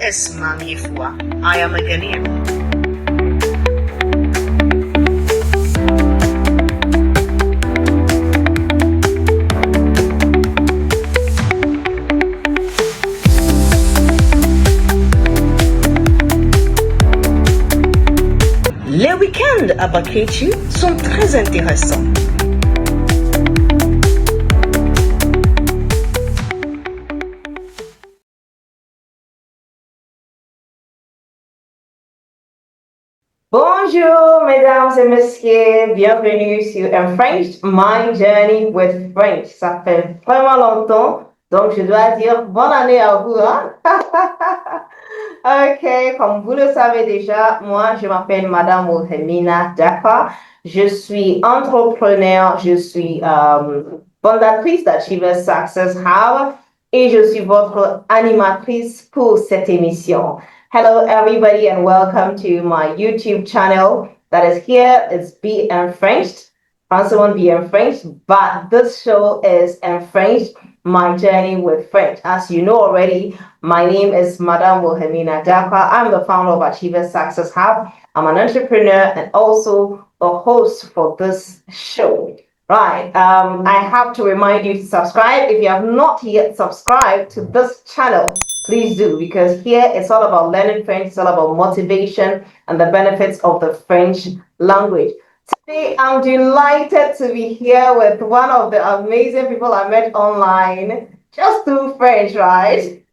is Mami Fua. I am a Ghanaian. Les week-ends à Bakechi sont très intéressants. Bonjour, mesdames et messieurs, bienvenue sur Enfrenched, My Journey with French. Ça fait vraiment longtemps, donc je dois dire bonne année à vous. Hein? Ok, comme vous le savez déjà, moi je m'appelle Madame Wilhemina Darkwah. Je suis entrepreneur, je suis fondatrice d'Achievers Success Hub et je suis votre animatrice pour cette émission. Hello, everybody, and welcome to my YouTube channel that is here. It's Be Enfrenched. Francophone Be Enfrenched, but this show is Enfrenched, My Journey with French. As you know already, my name is Madame Wilhemina Darkwah. I'm the founder of Achievers Success Hub. I'm an entrepreneur and also the host for this show. Right. I have to remind you to subscribe. If you have not yet subscribed to this channel, please do, because here it's all about learning French, it's all about motivation and the benefits of the French language. Today, I'm delighted to be here with one of the amazing people I met online, just through French, right?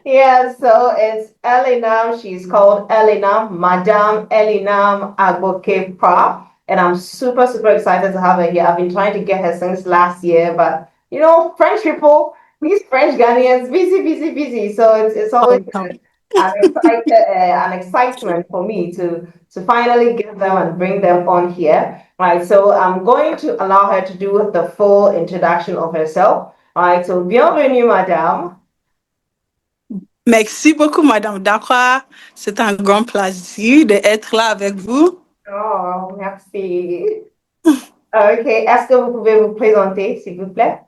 Yeah, so it's Elinam. She's called Elinam, Madame Elinam Agbokey Prah. And I'm super, super excited to have her here. I've been trying to get her since last year, but you know, French people, these French Ghanaians, busy, busy, busy. So it's always an excitement for me to finally get them and bring them on here. Right. So I'm going to allow her to do the full introduction of herself. All right. So bienvenue, Madame. Merci beaucoup, Madame Darkwah. C'est un grand plaisir d'être là avec vous. Oh, merci. OK. Est-ce que vous pouvez vous présenter, s'il vous plaît?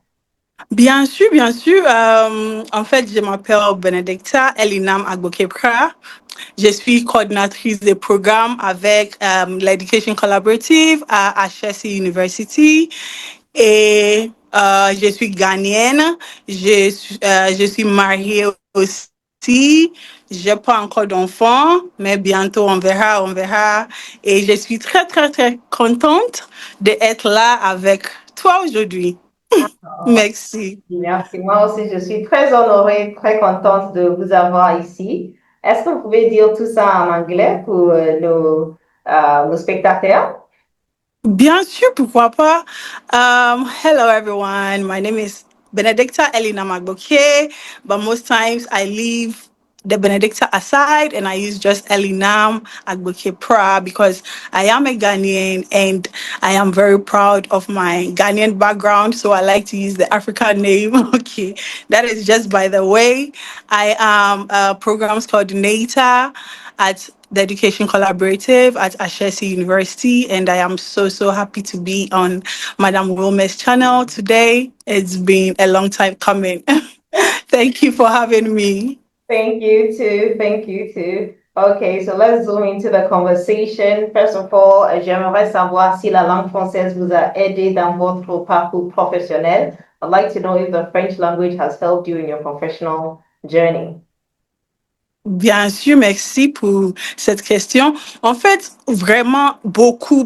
Bien sûr, bien sûr. En fait, je m'appelle Benedicta Elinam Agbokey Prah. Je suis coordinatrice des programmes avec l'éducation collaborative à Ashesi University et je suis ghanéenne. Je suis mariée aussi. Je n'ai pas encore d'enfants, mais bientôt on verra, on verra. Et je suis très, très, très contente d'être là avec toi aujourd'hui. Merci. Merci. Moi aussi, je suis très honorée, très contente de vous avoir ici. Est-ce que vous pouvez dire tout ça en anglais pour nos spectateurs? Bien sûr, pourquoi pas. Hello, everyone. My name is Benedicta Elinam Agbokey, but most times I leave the Benedicta aside and I use just Elinam Agbokey Prah because I am a Ghanaian and I am very proud of my Ghanaian background. So I like to use the African name. Okay, that is just by the way. I am a programs coordinator at the Education Collaborative at Ashesi University, and I am so, so happy to be on Madame Wilmer's channel today. It's been a long time coming. Thank you for having me. Thank you too. Thank you too. Okay, so let's zoom into the conversation. First of all, j'aimerais savoir si la langue française vous a aidé dans votre parcours professionnel. I'd like to know if the French language has helped you in your professional journey. Bien sûr, merci pour cette question. En fait, vraiment, beaucoup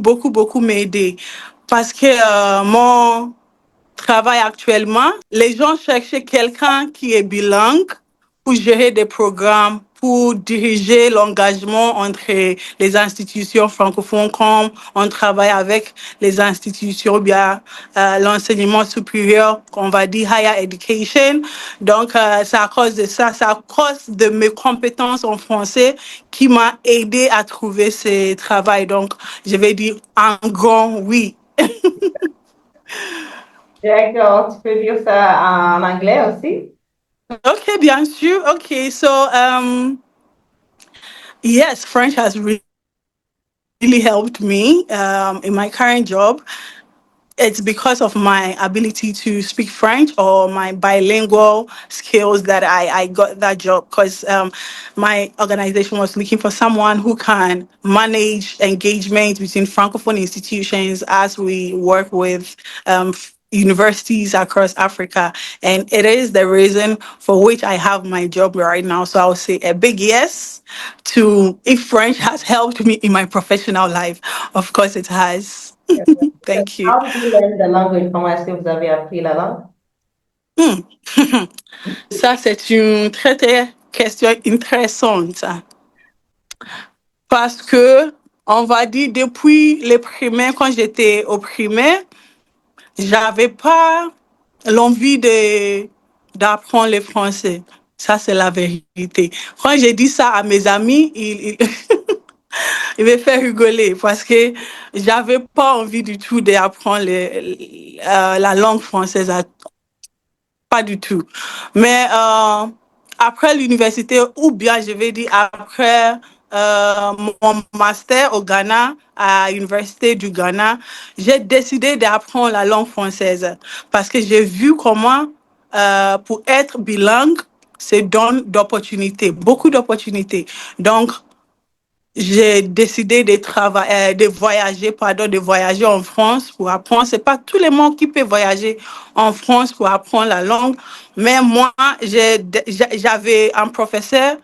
m'a aidé parce que mon travail actuellement, les gens cherchaient quelqu'un qui est bilingue pour gérer des programmes, pour diriger l'engagement entre les institutions francophones comme on travaille avec les institutions bien l'enseignement supérieur, on va dire higher education. Donc, c'est à cause de ça, c'est à cause de mes compétences en français qui m'a aidé à trouver ce travail. Donc, je vais dire un grand oui. D'accord, tu peux dire ça en anglais aussi? Okay, bien sûr. Okay, so yes, French has really helped me in my current job. it's because of my ability to speak French or my bilingual skills that I got that job, because my organization was looking for someone who can manage engagement between Francophone institutions as we work with universities across Africa. And it is the reason for which I have my job right now. So I'll say a big yes to if French has helped me in my professional life. Of course, it has. Thank you. How did you learn the language? Comment est-ce que vous avez appris la langue? Ça, c'est une très, très question intéressante. Parce que, on va dire, depuis les primaires, quand j'étais au primaire, j'avais pas l'envie d'apprendre le français. Ça, c'est la vérité. Quand j'ai dit ça à mes amis, ils me fait rigoler parce que j'avais pas envie du tout d'apprendre la langue française pas du tout. Mais après l'université, ou bien je vais dire après mon master au Ghana, à l'Université du Ghana, j'ai décidé d'apprendre la langue française parce que j'ai vu comment, pour être bilingue, c'est donne d'opportunités, beaucoup d'opportunités. Donc, j'ai décidé de voyager en France pour apprendre. C'est pas tout le monde qui peut voyager en France pour apprendre la langue, mais moi, j'avais un professeur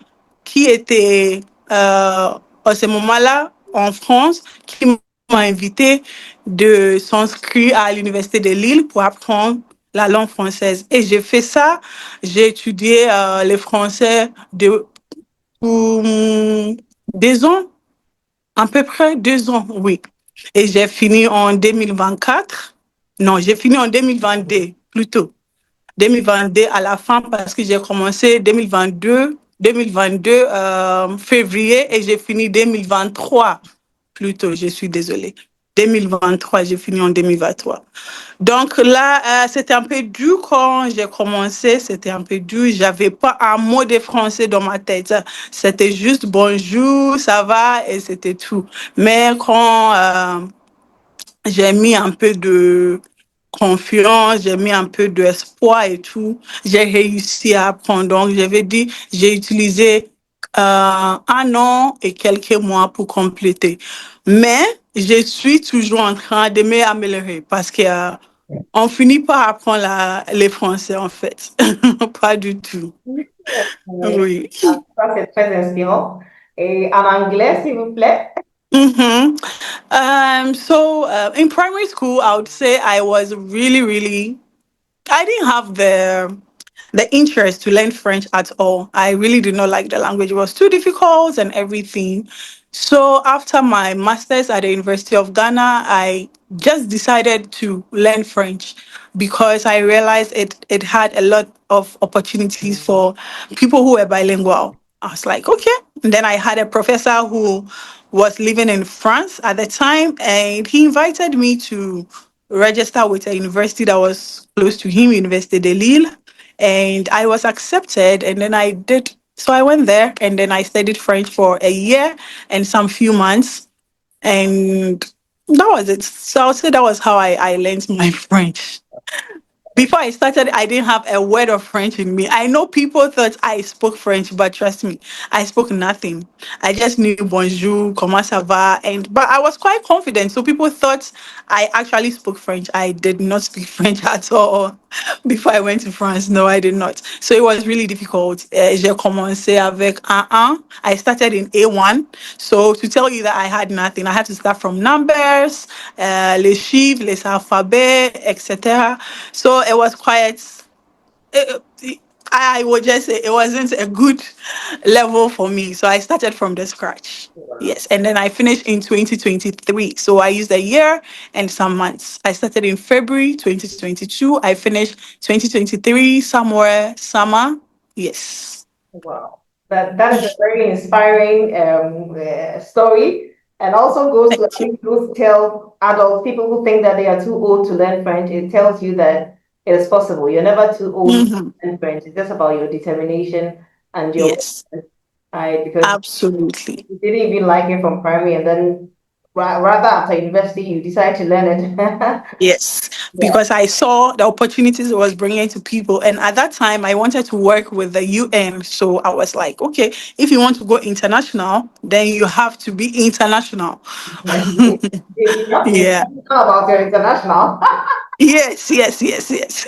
qui était à ce moment-là en France, qui m'a invité de s'inscrire à l'université de Lille pour apprendre la langue française. Et j'ai fait ça. J'ai étudié le français pour 2 ans, à peu près 2 ans, oui. Et j'ai fini en 2024. Non, j'ai fini en 2022, plutôt. 2022 à la fin parce que j'ai commencé 2022 février et j'ai fini 2023 plutôt, je suis désolée. 2023, j'ai fini en 2023. Donc là, c'était un peu dur quand j'ai commencé, c'était un peu dur. J'avais pas un mot de français dans ma tête. C'était juste bonjour, ça va et c'était tout. Mais quand j'ai mis un peu de confiance, j'ai mis un peu d'espoir et tout. J'ai réussi à apprendre. Donc, j'avais dit, j'ai utilisé 1 an et quelques mois pour compléter. Mais je suis toujours en train de m'améliorer parce que on finit par apprendre les français en fait. Pas du tout. Oui. Ça, c'est très inspirant. Et en anglais, s'il vous plaît. Mm-hmm. So in primary school, I would say I was really, really I didn't have the interest to learn French at all. I really did not like the language. It was too difficult and everything. So after my master's at the University of Ghana, I just decided to learn French because I realized it had a lot of opportunities for people who were bilingual. I was like, okay. And then I had a professor who was living in France at the time, and he invited me to register with a university that was close to him, Université de Lille. And I was accepted, and then I did. So I went there, and then I studied French for a year and some few months. And that was it. So I'll say that was how I learned my French. Before I started, I didn't have a word of French in me. I know people thought I spoke French, but trust me, I spoke nothing. I just knew bonjour, comment ça va, but I was quite confident. So people thought I actually spoke French. I did not speak French at all before I went to France. No, I did not. So it was really difficult. J'ai commencé avec un. I started in A1. So to tell you that I had nothing, I had to start from numbers, les chiffres, les alphabets, etc. So it was quite. I would just say it wasn't a good level for me. So I started from the scratch. Yes. And then I finished in 2023. So I used a year and some months. I started in February 2022. I finished 2023 somewhere summer. Yes. Wow. That is a very inspiring story, and also goes to, I think, to tell adults, people who think that they are too old to learn French. It tells you that it is possible. You're never too old to learn French. It's just about your determination and your Yes. because Absolutely. you didn't even like it from primary, and then Rather after university, you decide to learn it. Yes, Yeah. because I saw the opportunities it was bringing to people. And at that time, I wanted to work with the UN. So I was like, okay, if you want to go international, then you have to be international. You have to be Yeah. intentional about your international. Yes, yes, yes, yes.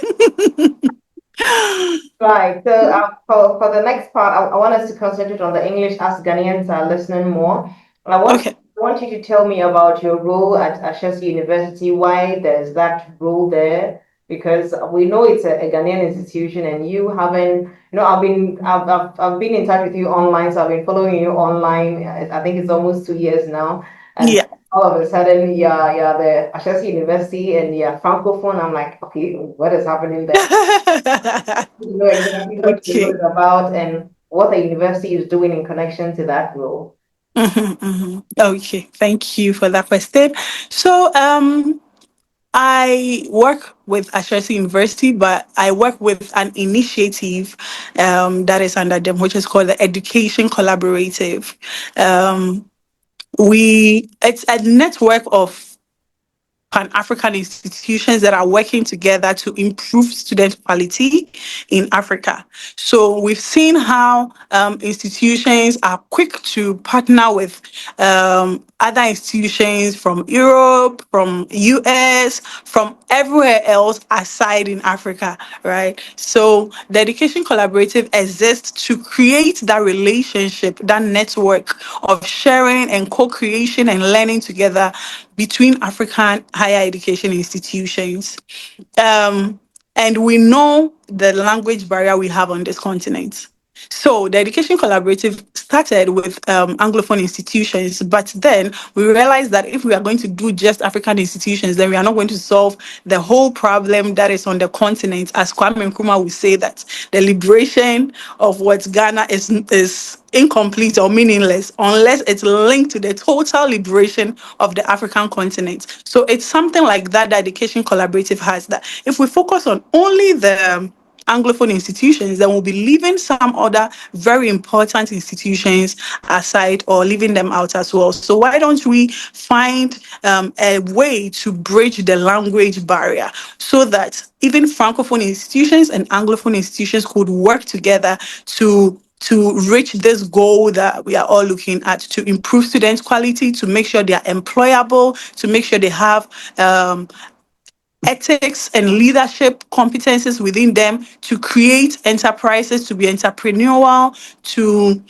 Right. So for the next part, I want us to concentrate on the English as Ghanaians are listening more. Okay. I want you to tell me about your role at Ashesi University, why there's that role there, because we know it's a Ghanaian institution, and you haven't, I've been in touch with you online, so I've been following you online. I think it's almost 2 years now, and Yeah. all of a sudden, yeah, the Ashesi University and yeah, Francophone. I'm like, okay, what is happening there? You know exactly what the role Okay. is about and what the university is doing in connection to that role. Okay. Thank you for that question. So, I work with Ashesi University, but I work with an initiative that is under them, which is called the Education Collaborative. Um, it's a network of Pan-African institutions that are working together to improve student quality in Africa. So we've seen how institutions are quick to partner with other institutions from Europe, from US, from everywhere else aside in Africa, right? So the Education Collaborative exists to create that relationship, that network of sharing and co-creation and learning together between African higher education institutions. Um, and we know the language barrier we have on this continent. So the Education Collaborative started with Anglophone institutions, but then we realized that if we are going to do just African institutions, then we are not going to solve the whole problem that is on the continent. As Kwame Nkrumah would say that the liberation of what Ghana is incomplete or meaningless unless it's linked to the total liberation of the African continent. So it's something like that the Education Collaborative has, that if we focus on only the Anglophone institutions, then we'll be leaving some other very important institutions aside or leaving them out as well. So why don't we find a way to bridge the language barrier so that even Francophone institutions and Anglophone institutions could work together to reach this goal that we are all looking at, to improve student quality, to make sure they are employable, to make sure they have ethics and leadership competencies within them, to create enterprises, to be entrepreneurial, to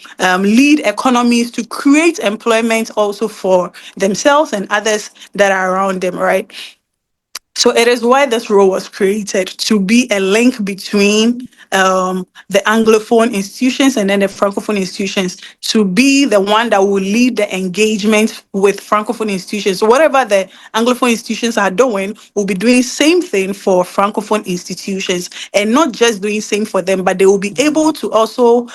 lead economies, to create employment also for themselves and others that are around them, right? So it is why this role was created, to be a link between the Anglophone institutions and then the Francophone institutions, to be the one that will lead the engagement with Francophone institutions. So whatever the Anglophone institutions are doing, we'll be doing same thing for Francophone institutions, and not just doing same for them, but they will be able to also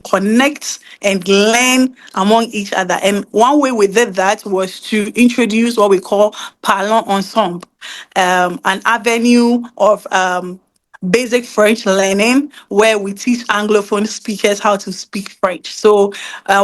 connect and learn among each other. And one way we did that was to introduce what we call Parlons Ensemble, an avenue of basic French learning where we teach Anglophone speakers how to speak French. So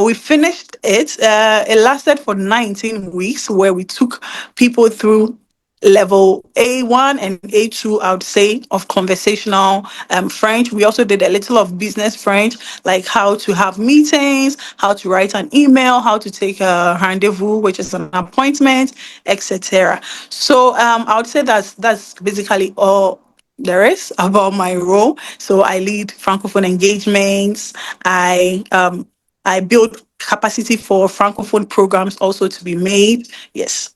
we finished it. It lasted for 19 weeks where we took people through level A1 and A2, I would say, of conversational French. We also did a little of business French, like how to have meetings, how to write an email, how to take a rendezvous, which is an appointment, etc. So I would say that's basically all there is about my role. So I lead Francophone engagements. I build capacity for Francophone programs also to be made. Yes.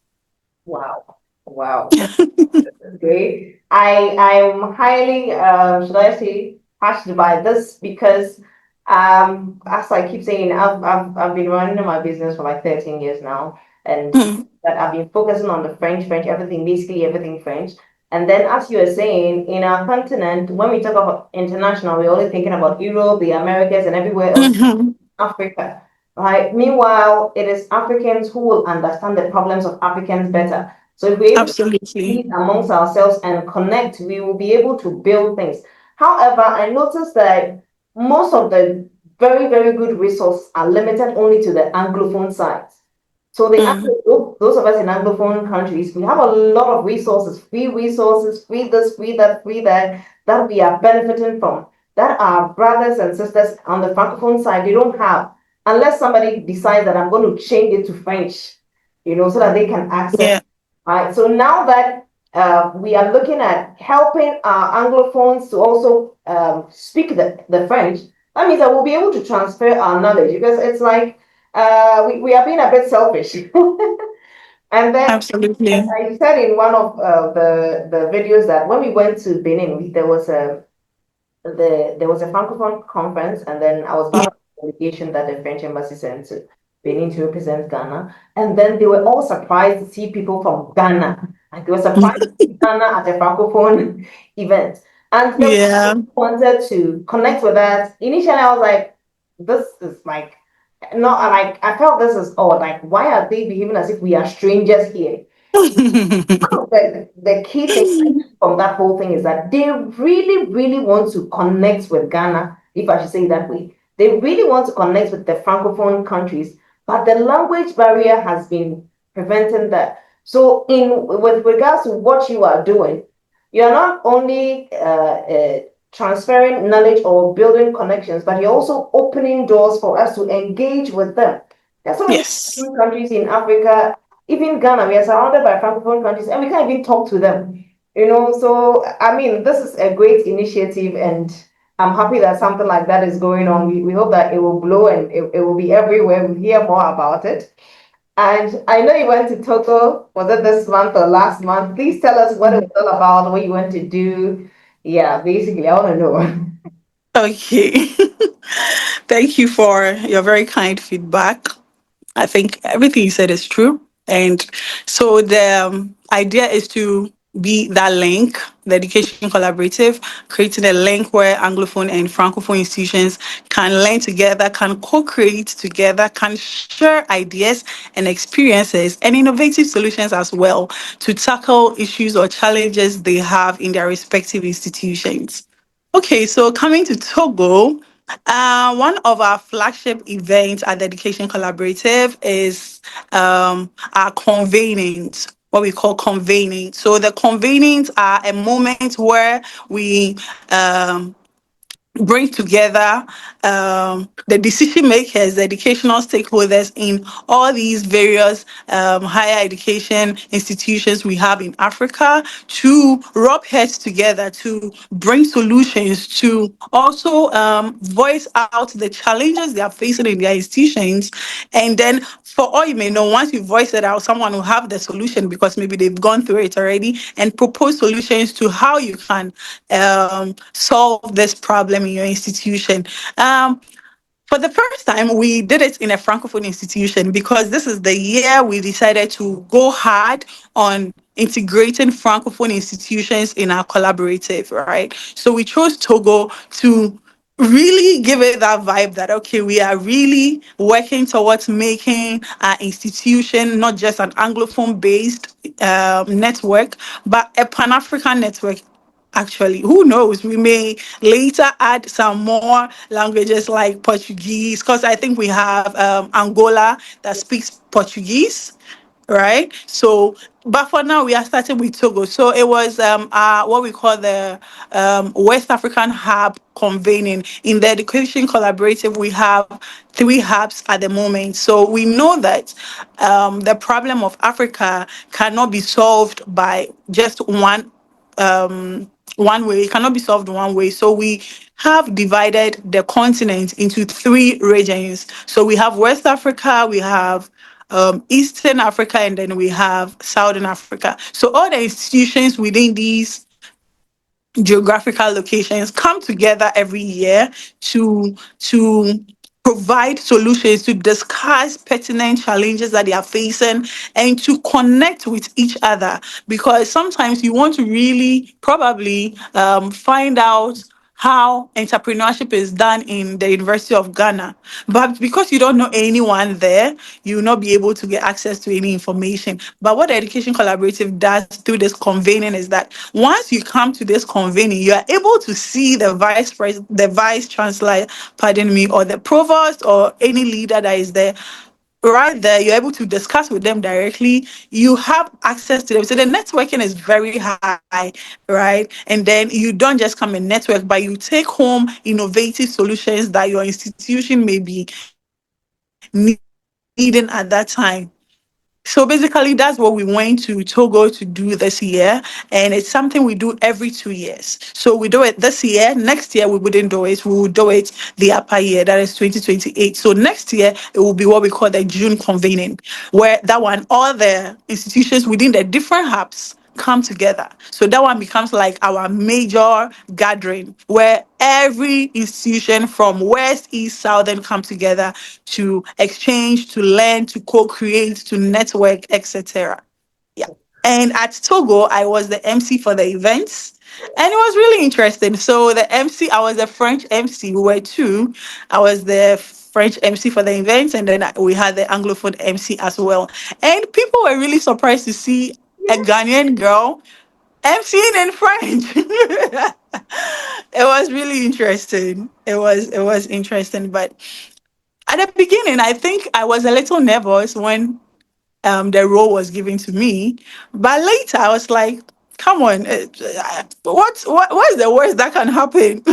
Wow. Wow. That's great. I'm highly should I say touched by this because as I keep saying, I've been running my business for like 13 years now, and that I've been focusing on the French, everything, basically everything French. And then as you were saying, in our continent, when we talk about international, we're only thinking about Europe, the Americas, and everywhere else, Mhm. Africa. Right? Meanwhile, it is Africans who will understand the problems of Africans better. So if we're able to Absolutely. meet amongst ourselves and connect, we will be able to build things. However, I noticed that most of the very, very good resources are limited only to the Anglophone side. So those of us in Anglophone countries, we have a lot of resources, free this, free that we are benefiting from, that our brothers and sisters on the Francophone side, they don't have, unless somebody decides that I'm going to change it to French, so that they can access. Yeah. Right. So now that we are looking at helping our Anglophones to also speak the French, that means that we'll be able to transfer our knowledge, because it's like we are being a bit selfish. And then Absolutely. I said in one of the videos that when we went to Benin, there was a Francophone conference, and then I was Yeah. part of the delegation that the French embassy sent to Benin to represent Ghana. And then they were all surprised to see people from Ghana. Like they were surprised to see Ghana at a Francophone event. And they Yeah. wanted to connect with us. Initially, I was like, this is like, not like, I felt this is odd. Like, why are they behaving as if we are strangers here? The key thing from that whole thing is that they really, really want to connect with Ghana, if I should say it that way. They really want to connect with the Francophone countries, but the language barrier has been preventing that. So, in with regards to what you are doing, you are not only transferring knowledge or building connections, but you're also opening doors for us to engage with them. There are so many Yes. countries in Africa, even Ghana, we are surrounded by Francophone countries, and we can't even talk to them. So I mean, this is a great initiative, and I'm happy that something like that is going on. We hope that it will blow, and it will be everywhere. We'll hear more about it. And I know you went to Togo. Was it this month or last month? Please tell us what it was all about, what you went to do. Yeah, basically, I want to know. Okay. Thank you for your very kind feedback. I think everything you said is true. And so the idea is to be that link, the education collaborative, creating a link where Anglophone and Francophone institutions can learn together, can co-create together, can share ideas and experiences and innovative solutions as well to tackle issues or challenges they have in their respective institutions. Okay, so coming to Togo, one of our flagship events at the Education Collaborative is our convenings, what we call convenings. So the convenings are a moment where we bring together the decision makers, the educational stakeholders in all these various higher education institutions we have in Africa to rub heads together to bring solutions, to also voice out the challenges they are facing in their institutions. And then, for all you may know, once you voice it out, someone will have the solution because maybe they've gone through it already and propose solutions to how you can solve this problem in your institution. For the first time, we did it in a Francophone institution because this is the year we decided to go hard on integrating Francophone institutions in our collaborative, right? So we chose Togo to really give it that vibe that, okay, we are really working towards making our institution not just an Anglophone based network, but a Pan African network. Actually, who knows? We may later add some more languages like Portuguese, because I think we have Angola that speaks Portuguese, right? So, but for now, we are starting with Togo. So it was what we call the West African Hub convening. In the Education Collaborative, we have three hubs at the moment. So we know that the problem of Africa cannot be solved by just one way. It cannot be solved one way. So we have divided the continent into three regions. So we have West Africa, we have Eastern Africa, and then we have Southern Africa. So all the institutions within these geographical locations come together every year to provide solutions, to discuss pertinent challenges that they are facing, and to connect with each other, because sometimes you want to really probably find out how entrepreneurship is done in the University of Ghana. But because you don't know anyone there, you will not be able to get access to any information. But what the Education Collaborative does through this convening is that once you come to this convening, you are able to see the vice chancellor, pardon me, or the provost or any leader that is there right there, you're able to discuss with them directly. You have access to them. So the networking is very high, right? And then you don't just come and network, but you take home innovative solutions that your institution may be needing at that time. So basically, that's what we went to Togo to do this year. And it's something we do every 2 years. So we do it this year. Next year, we wouldn't do it. We will do it the upper year, that is 2028. So next year, it will be what we call the June convening, where that one, all the institutions within the different hubs come together. So that one becomes like our major gathering where every institution from west, east, southern come together to exchange, to learn, to co-create, to network, etc. Yeah. And at Togo, I was the MC for the events. And it was really interesting. So the MC, I was the French MC. We were two. I was the French MC for the events, and then we had the Anglophone MC as well. And people were really surprised to see a Ghanaian girl MCing in French. It was really interesting. It was interesting. But at the beginning, I think I was a little nervous when the role was given to me. But later, I was like, "Come on, what's the worst that can happen?"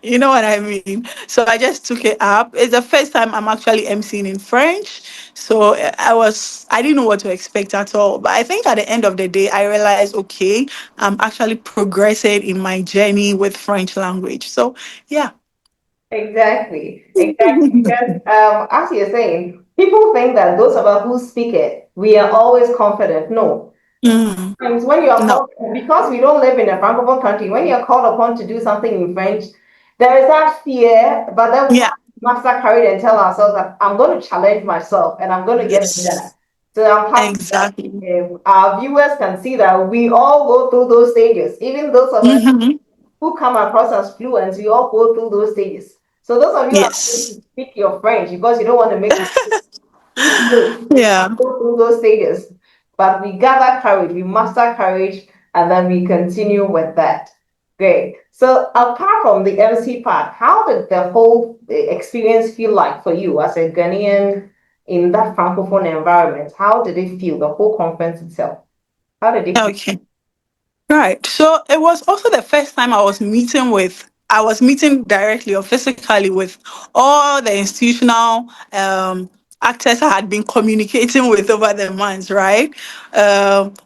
You know what I mean? So I just took it up. It's the first time I'm actually emceeing in French, so I didn't know what to expect at all. But I think at the end of the day, I realized, okay, I'm actually progressing in my journey with French language. So yeah. Exactly, exactly. Because as you're saying, people think that those of us who speak it, we are always confident. No. Mm, Sometimes when you are no. called, because we don't live in a francophone country, when you're called upon to do something in French, there is that fear, but then we have Yeah. to master courage and tell ourselves that I'm going to challenge myself and I'm going to get it done. Yes. So I'm happy that Exactly. our viewers can see that we all go through those stages, even those of us Hmm. who come across as fluent, we all go through those stages. So those of you who are going Yes. to speak your French because you don't want to make mistakes, please know we Yeah. go through those stages. But we gather courage, we master courage, and then we continue with that. Great. So apart from the MC part, how did the whole experience feel like for you as a Ghanaian in that francophone environment? How did it feel, the whole conference itself? How did it feel? Okay. Right. So it was also the first time I was meeting directly or physically with all the institutional actors I had been communicating with over the months, right?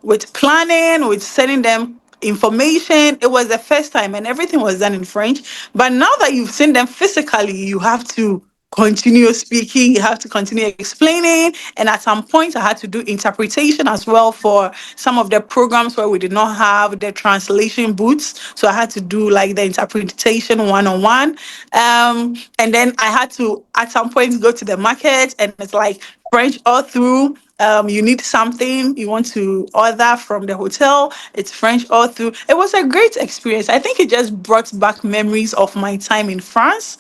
With planning, with sending them information. It was the first time and everything was done in French. But now that you've seen them physically, you have to continue speaking, you have to continue explaining. And at some point, I had to do interpretation as well for some of the programs where we did not have the translation booths. So I had to do like the interpretation one on one. And then I had to, at some point, go to the market, and it's like French all through. You need something you want to order from the hotel, it's French all through. It was a great experience. I think it just brought back memories of my time in France.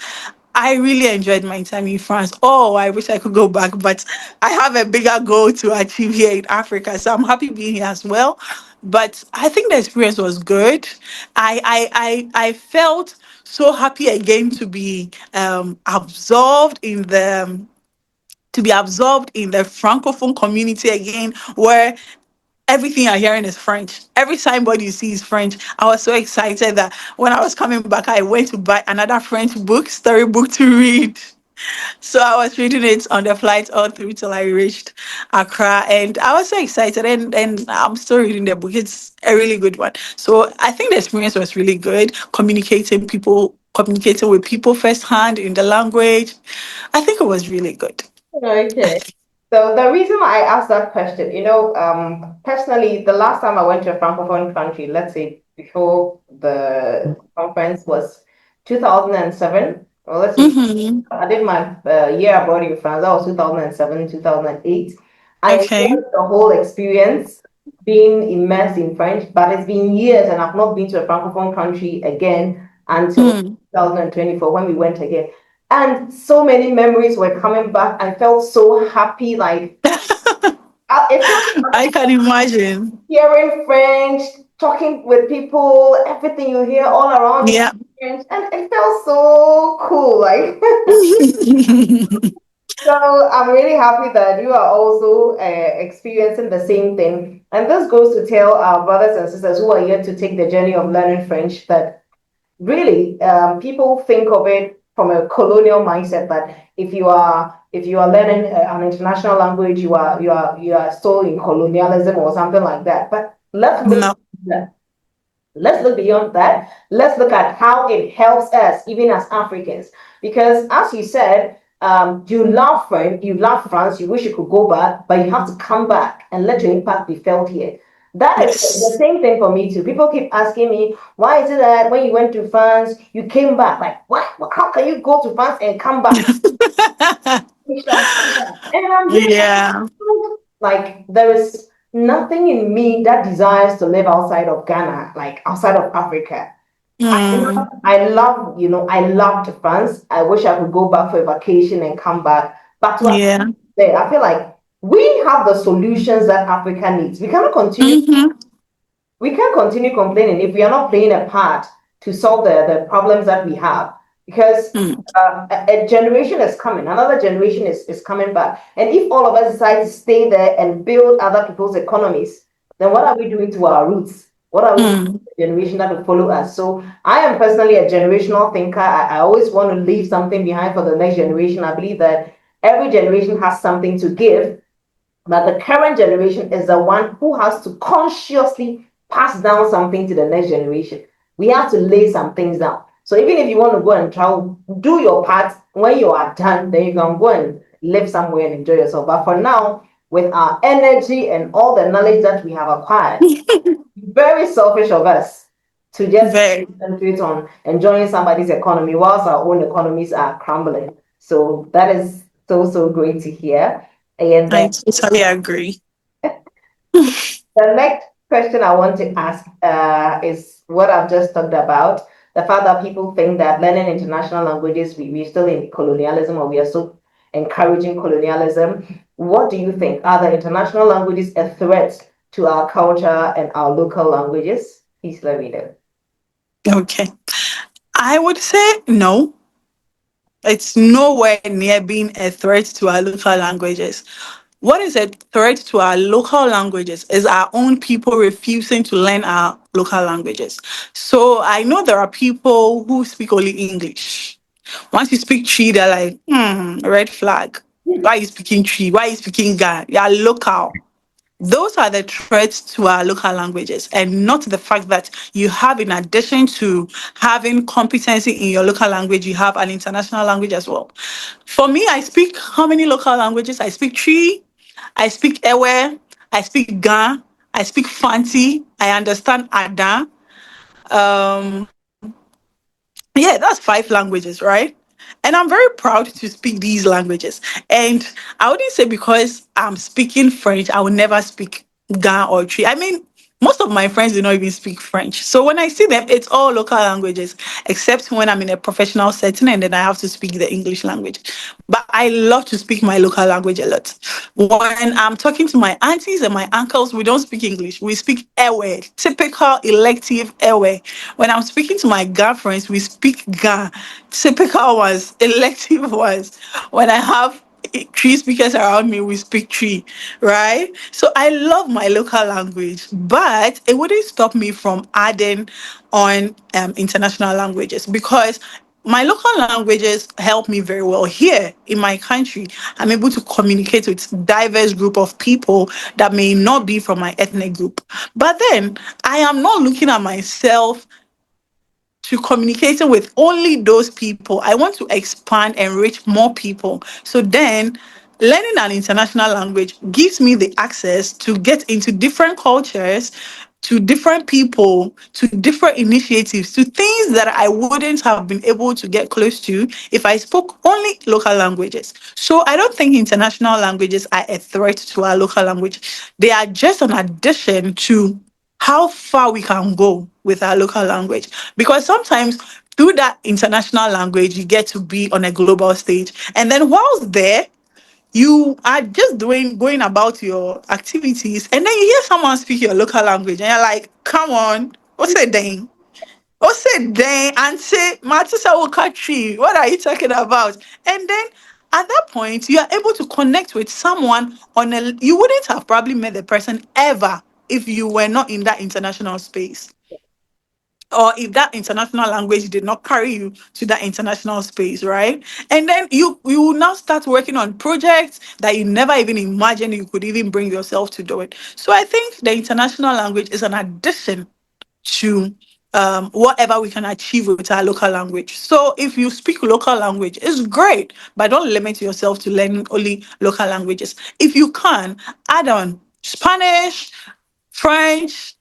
I really enjoyed my time in France. Oh, I wish I could go back, but I have a bigger goal to achieve here in Africa. So I'm happy being here as well. But I think the experience was good. I felt so happy again to be absorbed in the francophone community again, where everything you're hearing is French. Every signboard you see is French. I was so excited that when I was coming back, I went to buy another French book, storybook to read. So I was reading it on the flight all through till I reached Accra, and I was so excited. And I'm still reading the book. It's a really good one. So I think the experience was really good. Communicating with people firsthand in the language. I think it was really good. Okay. So the reason I asked that question, personally, the last time I went to a francophone country, let's say before the conference was 2007. Well, let's say Mm-hmm. I did my year abroad in France. That was 2007, 2008. I Okay. enjoyed the whole experience being immersed in French, but it's been years and I've not been to a francophone country again until Mm. 2024 when we went again. And so many memories were coming back. I felt so happy. Like, it felt I like can imagine. hearing French, talking with people, everything you hear all around you Yeah. French. And it felt so cool. Like, so So I'm really happy that you are also experiencing the same thing. And this goes to tell our brothers and sisters who are here to take the journey of learning French that really people think of it from a colonial mindset that if you are learning an international language, you are still in colonialism or something like that. But No. let's look beyond that. Let's look at how it helps us, even as Africans. Because as you said, you love France, you wish you could go back, but you have to come back and let your impact be felt here. That is the Yes. same thing for me too. People keep asking me, why is it that when you went to France, you came back? Like, what? How can you go to France and come back? And I'm just Yeah. like, there is nothing in me that desires to live outside of Ghana, like outside of Africa. Mm. I loved France. I wish I could go back for a vacation and come back. But Yeah. I feel like we have the solutions that Africa needs. Mm-hmm. We can't continue complaining if we are not playing a part to solve the problems that we have. Because Mm. a generation is coming, another generation is coming back. And if all of us decide to stay there and build other people's economies, then what are we doing to our roots? What are we doing to Mm. the generation that will follow us? So I am personally a generational thinker. I always want to leave something behind for the next generation. I believe that every generation has something to give, but the current generation is the one who has to consciously pass down something to the next generation. We have to lay some things down. So even if you want to go and travel, do your part. When you are done, then you can go and live somewhere and enjoy yourself. But for now, with our energy and all the knowledge that we have acquired, very selfish of us to just Very. concentrate on enjoying somebody's economy whilst our own economies are crumbling. So that is so great to hear. And I then totally agree. the next question I want to ask is what I've just talked about. The fact that people think that learning international languages, we're still in colonialism or we are still encouraging colonialism. What do you think? Are the international languages a threat to our culture and our local languages? Please let me know. Okay. I would say no. It's nowhere near being a threat to our local languages. What is a threat to our local languages is our own people refusing to learn our local languages. So I know there are people who speak only English. Once you speak Tree, they're like, red flag. Why are you speaking Tree? Why are you speaking Ga? You're local. Those are the threats to our local languages, and not the fact that you have, in addition to having competency in your local language, you have an international language as well. For me, I speak how many local languages? I speak Tree, I speak Ewe, I speak Ga, I speak Fanti, I understand Ada. Um, yeah, that's 5 languages, right? And I'm very proud to speak these languages. And I wouldn't say because I'm speaking French, I will never speak Ga or Tree. I mean, most of my friends do not even speak French. So when I see them, it's all local languages, except when I'm in a professional setting and then I have to speak the English language. But I love to speak my local language a lot. When I'm talking to my aunties and my uncles, we don't speak English. We speak Ewe, typical elective Ewe. When I'm speaking to my girlfriends, we speak Ga, typical ones, elective ones. When I have Tree speakers around me, we speak Tree, right? So I love my local language, but it wouldn't stop me from adding on international languages because my local languages help me very well here in my country. I'm able to communicate with diverse group of people that may not be from my ethnic group. But then I am not looking at myself to communicating with only those people. I want to expand and reach more people. So then learning an international language gives me the access to get into different cultures, to different people, to different initiatives, to things that I wouldn't have been able to get close to if I spoke only local languages. So I don't think international languages are a threat to our local language. They are just an addition to how far we can go with our local language. Because sometimes through that international language, you get to be on a global stage. And then whilst there, you are just going about your activities, and then you hear someone speak your local language, and you're like, come on, what's it dang? What's it dang? And say, Matisa Wakatri, what are you talking about? And then at that point, you are able to connect with someone on a, you wouldn't have probably met the person ever if you were not in that international space, or if that international language did not carry you to that international space, right? And then you will now start working on projects that you never even imagined you could even bring yourself to do it. So I think the international language is an addition to whatever we can achieve with our local language. So if you speak local language, it's great, but don't limit yourself to learning only local languages. If you can, add on Spanish, French,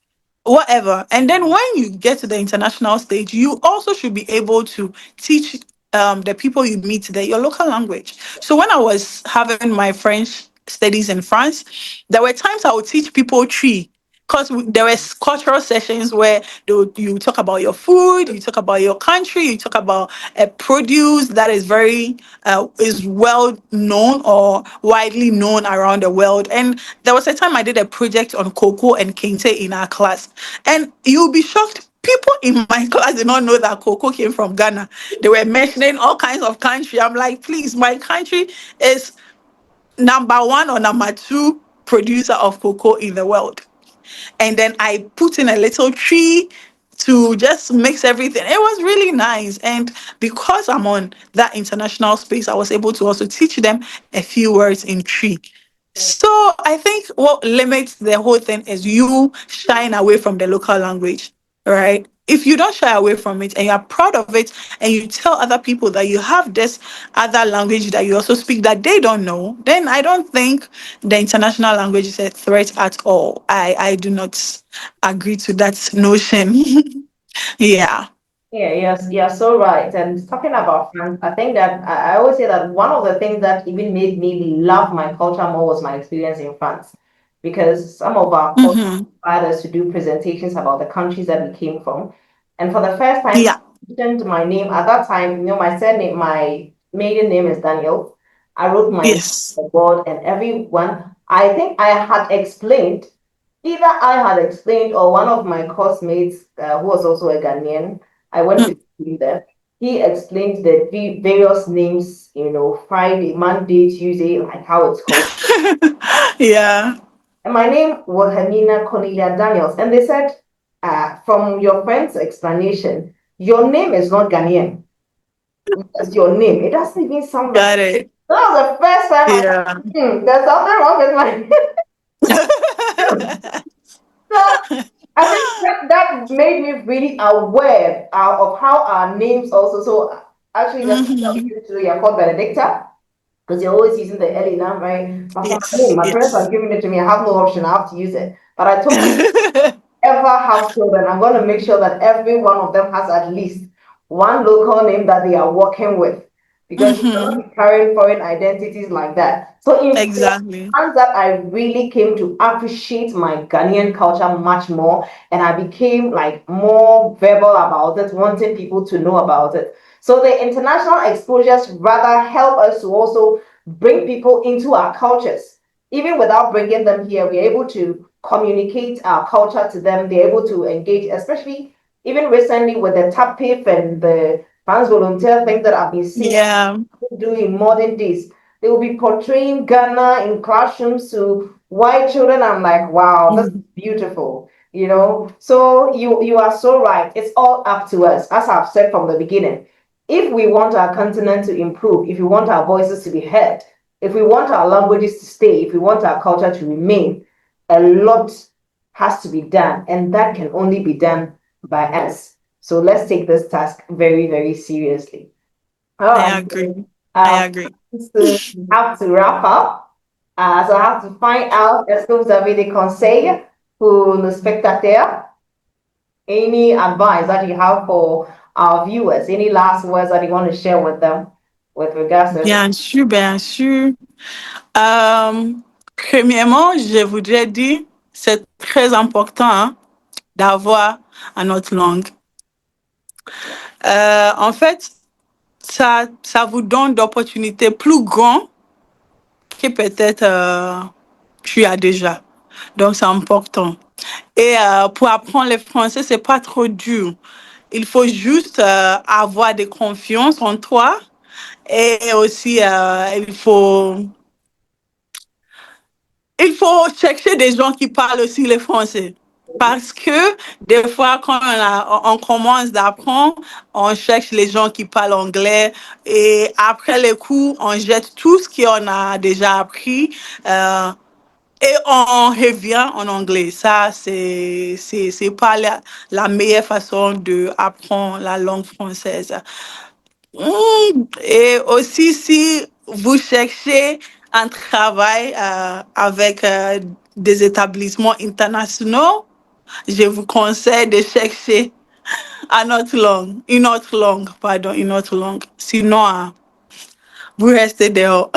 whatever. And then when you get to the international stage, you also should be able to teach the people you meet there your local language. So when I was having my French studies in France, there were times I would teach people tree, because there was cultural sessions where you talk about your food, you talk about your country, you talk about a produce that is very is well known or widely known around the world. And there was a time I did a project on cocoa and kente in our class, and you'll be shocked. People in my class did not know that cocoa came from Ghana. They were mentioning all kinds of country. I'm like, please, my country is number one or number two producer of cocoa in the world. And then I put in a little tree to just mix everything. It was really nice. And because I'm on that international space, I was able to also teach them a few words in tree. So I think what limits the whole thing is you shying away from the local language, right? If you don't shy away from it and you are proud of it and you tell other people that you have this other language that you also speak that they don't know, then I don't think the international language is a threat at all. I do not agree to that notion. Yeah. Yeah, yes, you're so right. And talking about France, I think that I always say that one of the things that even made me love my culture more was my experience in France. Because some of our culture Hmm. inspired us to do presentations about the countries that we came from. And for the first time, Yeah. I mentioned my name. At that time, my surname, my maiden name is Daniel. I wrote my name Yes. on the board, and everyone, I think I had explained, either I had explained or one of my classmates, who was also a Ghanaian, I went to see them. He explained the various names, Friday, Monday, Tuesday, like how it's called. Yeah. And my name was Wilhemina Cornelia Daniels. And they said, from your friend's explanation, your name is not Ghanaian. It's your name. It doesn't even sound like. Got it. That was the first time I Yeah. thought, there's something wrong with my name. So I think that made me really aware of how our names also. So actually, the people that we Hmm. usually are called Benedicta because you're always using the Elinam, right? But for me, Yes. my parents Yes. are giving it to me. I have no option. I have to use it. But I told myself, ever have children, I'm going to make sure that every one of them has at least one local name that they are working with because you Hmm. cannot be carrying foreign identities like that. So in Exactly. times that I really came to appreciate my Ghanaian culture much more, and I became like more verbal about it, wanting people to know about it. So the international exposures rather help us to also bring people into our cultures. Even without bringing them here, we're able to communicate our culture to them. They're able to engage, especially even recently with the tap and the trans volunteer thing that I've been seeing Yeah. do in modern days. They will be portraying Ghana in classrooms to white children. I'm like, wow, this is Mhm. beautiful. So you are so right. It's all up to us, as I've said from the beginning. If we want our continent to improve, if we want our voices to be heard, if we want our languages to stay, if we want our culture to remain, a lot has to be done, and that can only be done by us. So let's take this task very, very seriously. All I right. agree. I Um, agree. to have to wrap up. So I have to find out, est-ce que vous avez des conseils pour nos spectateurs? Any advice that you have for our viewers? Any last words that you want to share with them with regards to Bien sûr, bien sûr. Euh, Premièrement, je voudrais dire, c'est très important hein, d'avoir une autre langue. En fait, ça vous donne d'opportunités plus grandes que peut-être tu as déjà. Donc, c'est important. Et pour apprendre le français, c'est pas trop dur. Il faut juste avoir de confiance en toi, Et aussi, il faut chercher des gens qui parlent aussi le français. Parce que des fois, quand on commence d'apprendre, on cherche les gens qui parlent anglais et après le cours, on jette tout ce qu'on a déjà appris et on revient en anglais. Ça, c'est pas la meilleure façon d'apprendre la langue française. Et aussi, si vous cherchez un travail avec des établissements internationaux, je vous conseille de chercher une autre langue. Sinon, vous restez dehors.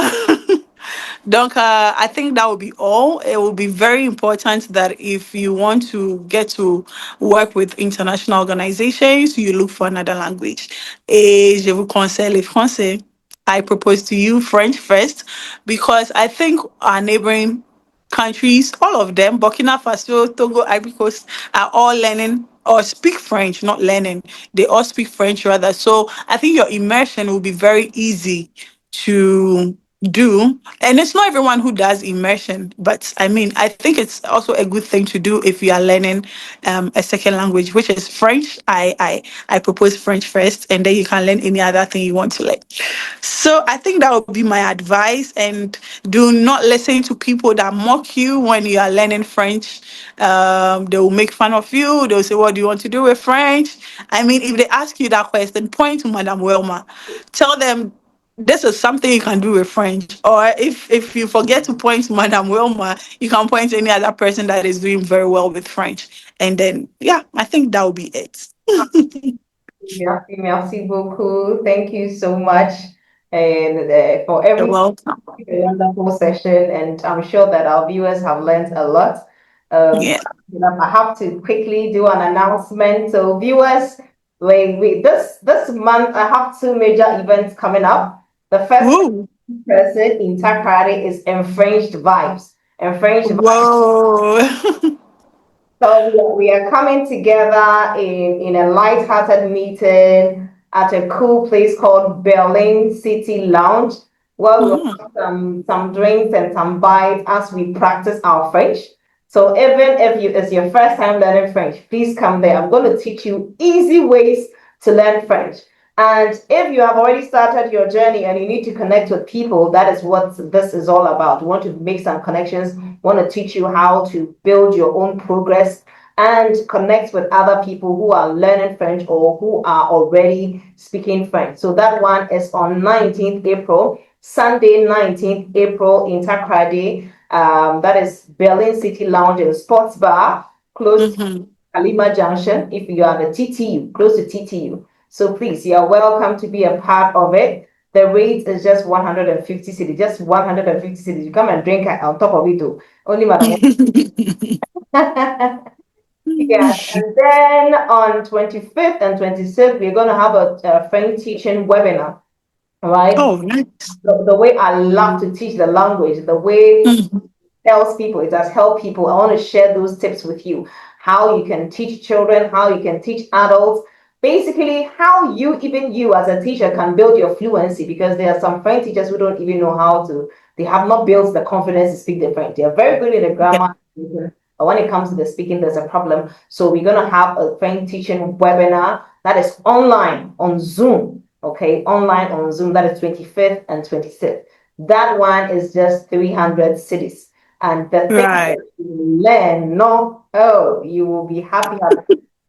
Donc, I think that will be all. It will be very important that if you want to get to work with international organizations, you look for another language. Et je vous conseille le français. I propose to you French first because I think our neighboring countries, all of them, Burkina Faso, Togo, Ivory Coast, are all learning or speak French, not learning. They all speak French rather. So I think your immersion will be very easy to do. And it's not everyone who does immersion, but I mean, I think it's also a good thing to do if you are learning a second language, which is French. I propose French first, and then you can learn any other thing you want to learn. So I think that would be my advice. And do not listen to people that mock you when you are learning French. They will make fun of you. They'll say, "What do you want to do with French?" I mean, if they ask you that question, point to Madame Wilma. Tell them this is something you can do with French. Or if you forget to point to Madame Wilma, you can point to any other person that is doing very well with French. And then, yeah, I think that will be it. Merci beaucoup. Thank you so much and for You're every welcome. wonderful session. And I'm sure that our viewers have learned a lot. Yeah. I have to quickly do an announcement. So viewers, this month I have two major events coming up. The first Ooh. person in Takrady is Enfrenched Vibes. Enfrenched Vibes. Whoa. So we are coming together in a light-hearted meeting at a cool place called Berlin City Lounge, where we will Mm. have some drinks and some bites as we practice our French. So even if it's your first time learning French, please come there. I'm going to teach you easy ways to learn French. And if you have already started your journey and you need to connect with people, that is what this is all about. We want to make some connections, want to teach you how to build your own progress and connect with other people who are learning French or who are already speaking French. So that one is on 19th April, Sunday, 19th April in Takrady. That is Berlin City Lounge and Sports Bar, close to Kalima Junction, if you are the TTU, close to TTU. So please, you are welcome to be a part of it. The rate is just 150 cedis, just 150 cedis. You come and drink on top of it too. Only madam. Yes, and then on 25th and 26th, we're going to have a French teaching webinar, right? Oh, nice. The way I love to teach the language, the way tells people, it has helped people. I want to share those tips with you. How you can teach children, how you can teach adults, basically how you as a teacher can build your fluency, because there are some French teachers who don't even know how to, they have not built the confidence to speak the French. They are very good in the grammar, but when it comes to the speaking, there's a problem. So we're going to have a French teaching webinar that is online on Zoom. Okay, online on Zoom. That is 25th and 26th. That one is just 300 cedis. And the thing Right. that you learn, no, oh, you will be happy.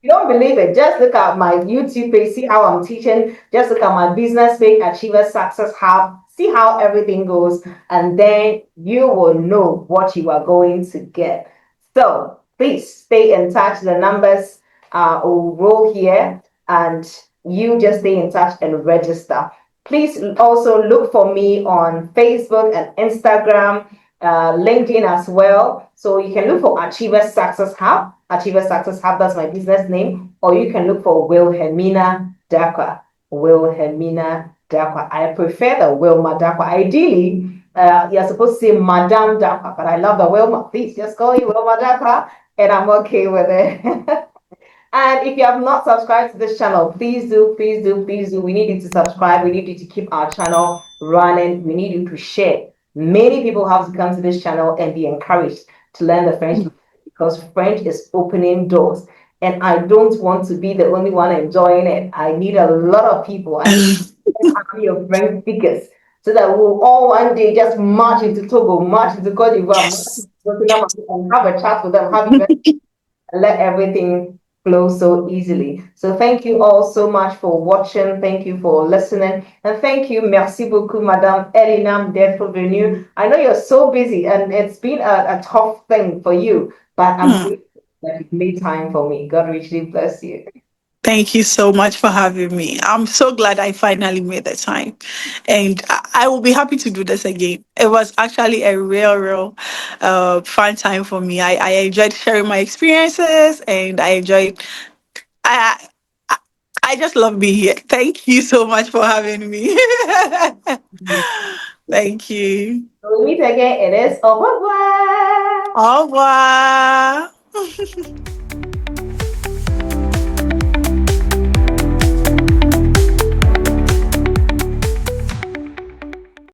You don't believe it, just look at my YouTube page, see how I'm teaching. Just look at my business page, Achievers Success Hub, see how everything goes, and then you will know what you are going to get. So please stay in touch. The numbers will roll here, and you just stay in touch and register. Please also look for me on Facebook and Instagram, LinkedIn as well. So you can look for Achievers Success Hub. Achievers Success Hub, that's my business name. Or you can look for Wilhemina Darkwah. Wilhemina Darkwah. I prefer the Wilma Darkwah. Ideally, you're supposed to say Madame Darkwah, but I love the Wilma. Please just call you Wilma Darkwah, and I'm okay with it. And if you have not subscribed to this channel, please do, please do, please do. We need you to subscribe. We need you to keep our channel running. We need you to share. Many people have to come to this channel and be encouraged to learn the French because French is opening doors. And I don't want to be the only one enjoying it. I need a lot of people. I need an army of French speakers so that we'll all one day just march into Togo, march into Cote d'Ivoire, Yes. and have a chat with them, have events, and let everything flow so easily. So thank you all so much for watching. Thank you for listening. And thank you, merci beaucoup, Madame Elinam, d'être venue. I know you're so busy and it's been a tough thing for you, but I'm grateful that you made time for me. God richly bless you. Thank you so much for having me. I'm so glad I finally made the time. And I will be happy to do this again. It was actually a real fun time for me. I enjoyed sharing my experiences and I, I, I just love being here. Thank you so much for having me. Thank you. So we meet again. It is au revoir. Au revoir.